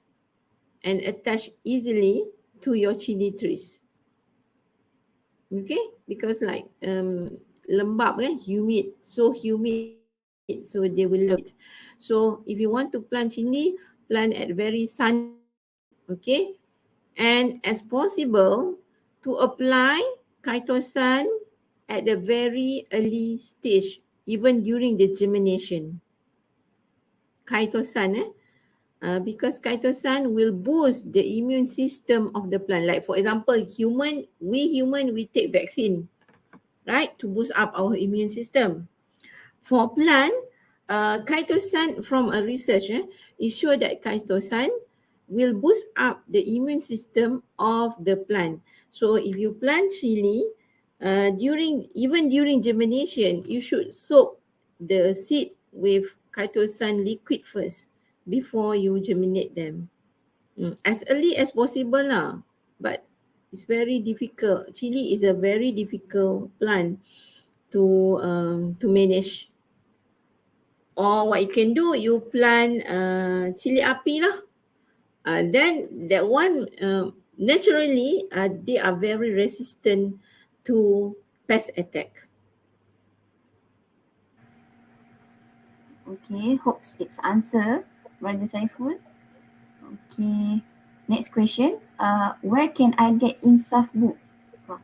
and attach easily to your chili trees. Okay, because like lembab kan, humid, so humid, so they will love it. So if you want to plant chili, plant at very sunny place. Okay, and as possible to apply chitosan at the very early stage, even during the germination. Chitosan, because chitosan will boost the immune system of the plant. Like for example, we take vaccine, right, to boost up our immune system. For plant, chitosan from a research is sure that chitosan will boost up the immune system of the plant. So if you plant chili, during germination, you should soak the seed with chitosan liquid first before you germinate them. As early as possible lah. But it's very difficult. Chili is a very difficult plant to manage. Or what you can do, you plant chili api lah. Then that one naturally they are very resistant to pest attack. Okay, hopes it's answer, Brother Saiful. Okay, next question. Where can I get InSAF book from?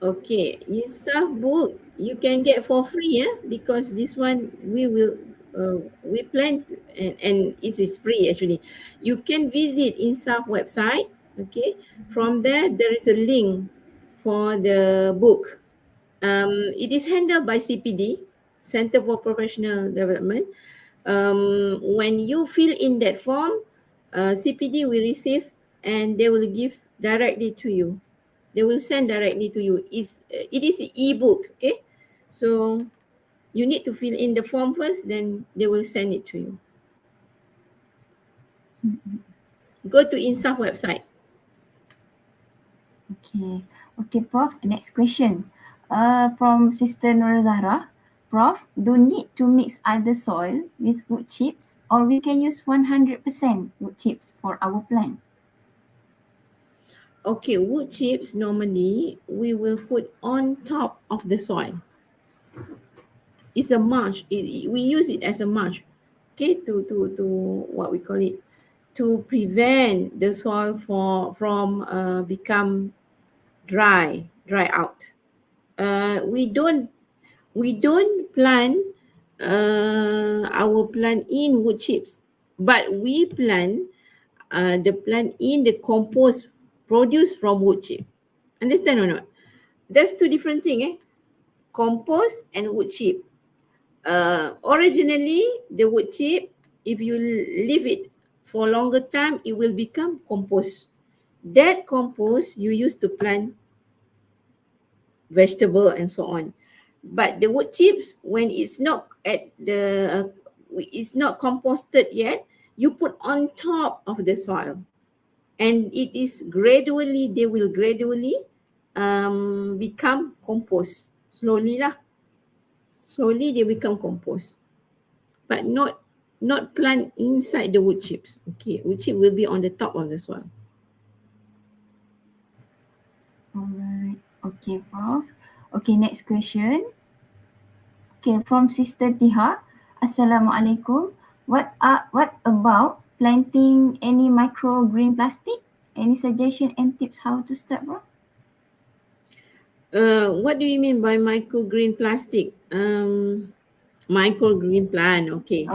Okay, InSAF book you can get for free, because this one we plan, and it is free actually. You can visit InSAF website. Okay, from there is a link for the book. It is handled by CPD, Center for Professional Development. When you fill in that form, CPD will receive and they will give directly to you. They will send directly to you. It is an e-book, okay? So you need to fill in the form first, then they will send it to you. Go to InSAF website. Okay, okay, Prof. Next question. From Sister Nur Zahra. Prof, don't need to mix other soil with wood chips, or we can use 100% wood chips for our plant. Okay, wood chips normally we will put on top of the soil. It's a mulch. We use it as a mulch, okay, to what we call it, to prevent the soil from become dry out. We don't plant our plant in wood chips, but we plant the plant in the compost produced from wood chip. Understand or not? That's two different things, compost and wood chip. Originally, the wood chip, if you leave it for a longer time, it will become compost. That compost you use to plant vegetable and so on. But the wood chips, when it's not it's not composted yet, you put on top of the soil, and they will gradually become compost slowly lah. Slowly they become compost, but not plant inside the wood chips. Okay, wood chip will be on the top of the soil. Alright. Okay, Prof. Okay, next question. Okay, from Sister Tiha. Assalamualaikum. What about planting any microgreen plastic? Any suggestion and tips how to start, Prof? What do you mean by microgreen plastic? Microgreen plant. Okay,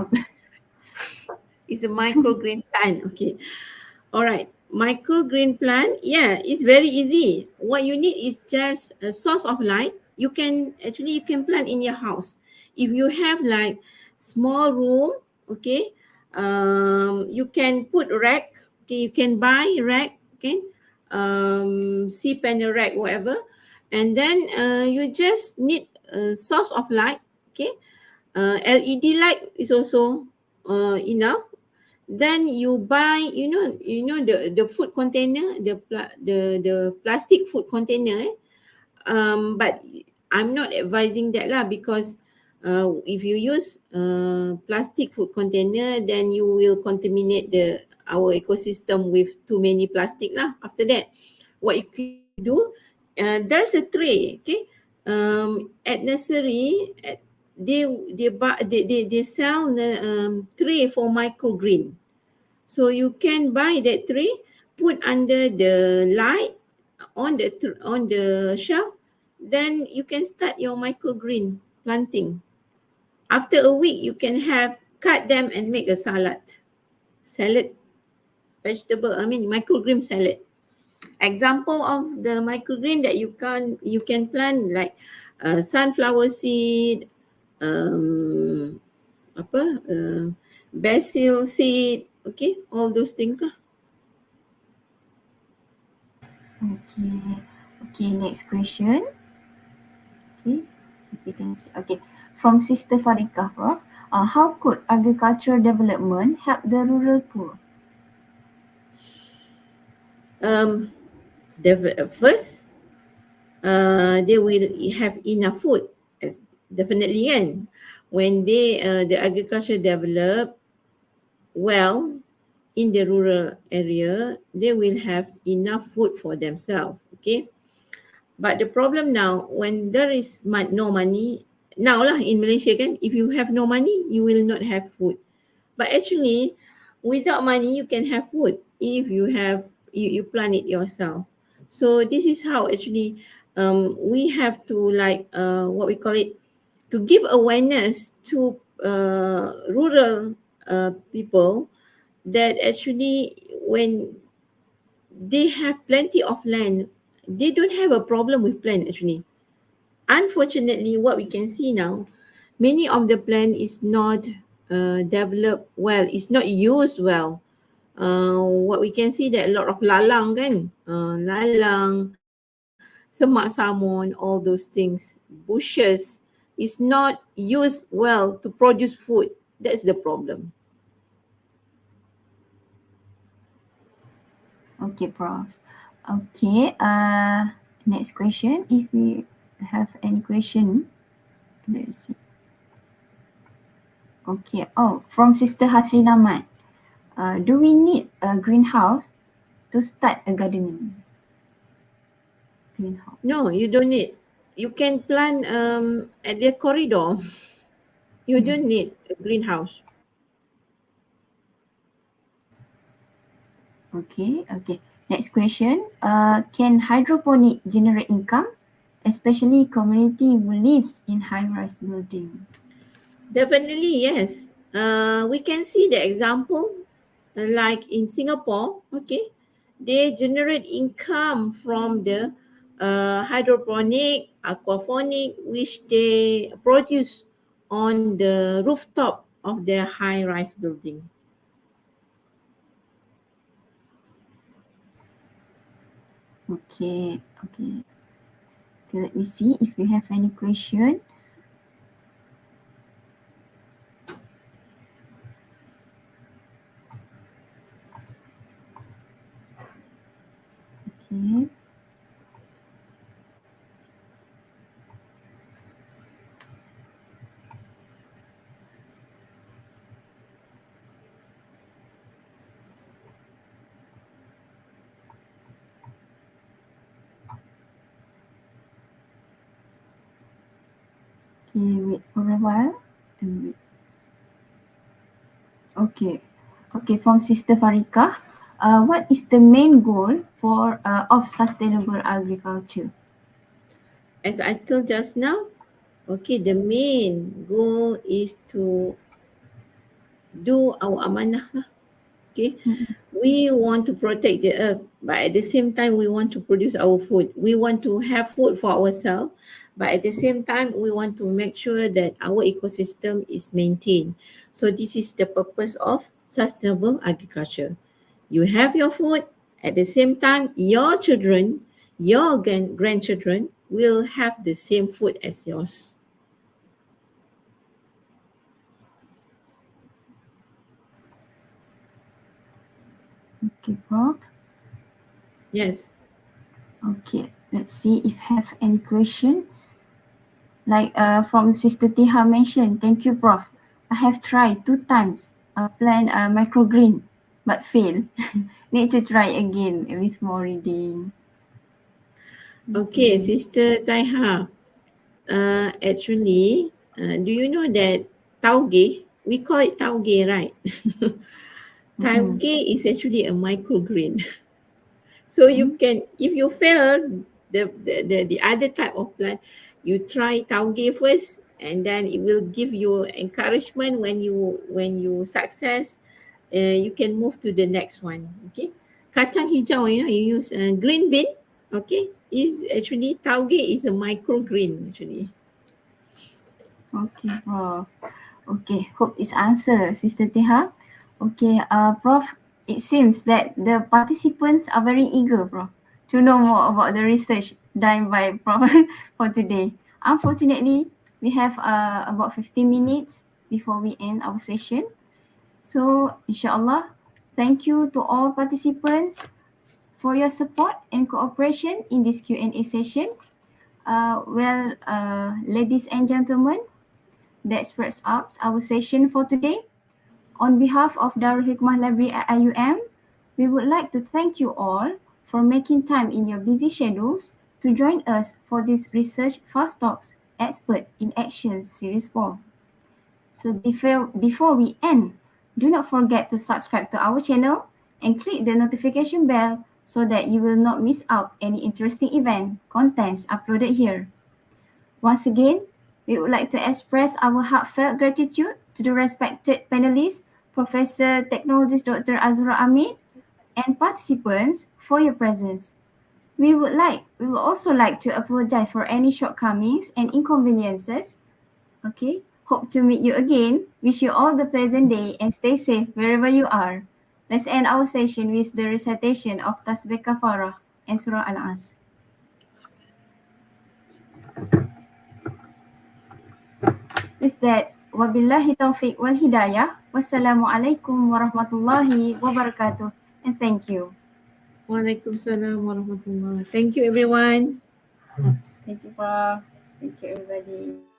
it's a microgreen plant. Okay, all right. Microgreen plant, yeah, it's very easy. What you need is just a source of light. You can plant in your house. If you have like small room, okay, you can put rack. Okay, you can buy rack. Okay, C-panel rack, whatever, and then you just need a source of light. Okay, LED light is also enough. Then you buy, the food container, the plastic food container. But I'm not advising that lah, because If you use plastic food container, then you will contaminate our ecosystem with too many plastic lah. After that, what you can do, there's a tray, okay? At nursery, they sell the tray for microgreen. So you can buy that tray, put under the light on the shelf, then you can start your microgreen planting. After a week, you can cut them and make a salad, vegetable. I mean microgreen salad. Example of the microgreen that you can plant, like sunflower seed, um, apa, basil seed, okay, all those things lah. Okay. Okay, next question. Okay, if you can see. Okay, from Sister Farika, Prof. How could agricultural development help the rural poor? Um, First, they will have enough food. As definitely kan, when the agriculture develop well in the rural area, they will have enough food for themselves. Okay, but the problem now, when there is no money, now lah in Malaysia kan, if you have no money, you will not have food. But actually, without money, you can have food if you plant it yourself. So this is how actually we have to, like, what we call it, to give awareness to rural people, that actually when they have plenty of land, they don't have a problem with plant actually. Unfortunately, what we can see now, many of the plant is not developed well, it's not used well. What we can see, that a lot of lalang kan, lalang, semak samun, all those things, bushes is not used well to produce food. That's the problem. Okay, Prof. Okay, next question. If we have any question, let's see. Okay, oh, from Sister Hasin Ahmad. Do we need a greenhouse to start a gardening? Greenhouse. No, you don't need. You can plant at the corridor. You don't need a greenhouse. Okay, okay. Next question. Can hydroponic generate income, especially community who lives in high-rise building? Definitely, yes. We can see the example, like in Singapore, okay, they generate income from the hydroponic, aquaponic, which they produce on the rooftop of their high-rise building. Okay, okay. Okay, let me see if we have any question. Okay. Okay, wait for a while. And wait. Okay. Okay, from Sister Farika. What is the main goal of sustainable agriculture? As I told just now, okay, the main goal is to do our amanah lah. Okay, we want to protect the earth, but at the same time we want to produce our food. We want to have food for ourselves, but at the same time we want to make sure that our ecosystem is maintained. So this is the purpose of sustainable agriculture. You have your food, at the same time your children, your grandchildren will have the same food as yours. Okay, Prof. Yes. Okay, let's see if have any question. Like from Sister Tiha mentioned, thank you, Prof. I have tried 2 times plant microgreen, but fail. Need to try again with more reading. Okay, Okay. Sister Taiha. Actually, do you know that tauge? We call it tauge, right? Mm-mm. Tauge is actually a microgreen. So you Mm. can, if you fail the other type of plant, you try tauge first, and then it will give you encouragement when you success. You can move to the next one. Okay, kacang hijau, you use green bean. Okay, is actually tauge is a microgreen actually. Okay, Prof. Okay, hope it's answer, Sister Teha. Okay, Prof, it seems that the participants are very eager, Prof, to know more about the research done by Prof for today. Unfortunately, we have about 15 minutes before we end our session. So, inshallah, thank you to all participants for your support and cooperation in this Q&A session. Ladies and gentlemen, that wraps up our session for today. On behalf of Darul Hikmah Library at IUM, we would like to thank you all for making time in your busy schedules to join us for this Research Fast Talks Expert in Action Series 4. So before we end, do not forget to subscribe to our channel and click the notification bell so that you will not miss out any interesting event contents uploaded here. Once again, we would like to express our heartfelt gratitude to the respected panelists, Professor Technologist Dr. Azura Amin, and participants for your presence. We would also like to apologize for any shortcomings and inconveniences. Okay, hope to meet you again. Wish you all the pleasant day and stay safe wherever you are. Let's end our session with the recitation of Tasbih Kafarah and Surah Al-As. With that, wabillahi taufiq wal hidayah. Wassalamualaikum warahmatullahi wabarakatuh. And thank you. Waalaikumsalam warahmatullah. Thank you everyone. Thank you, Prof. Thank you, everybody.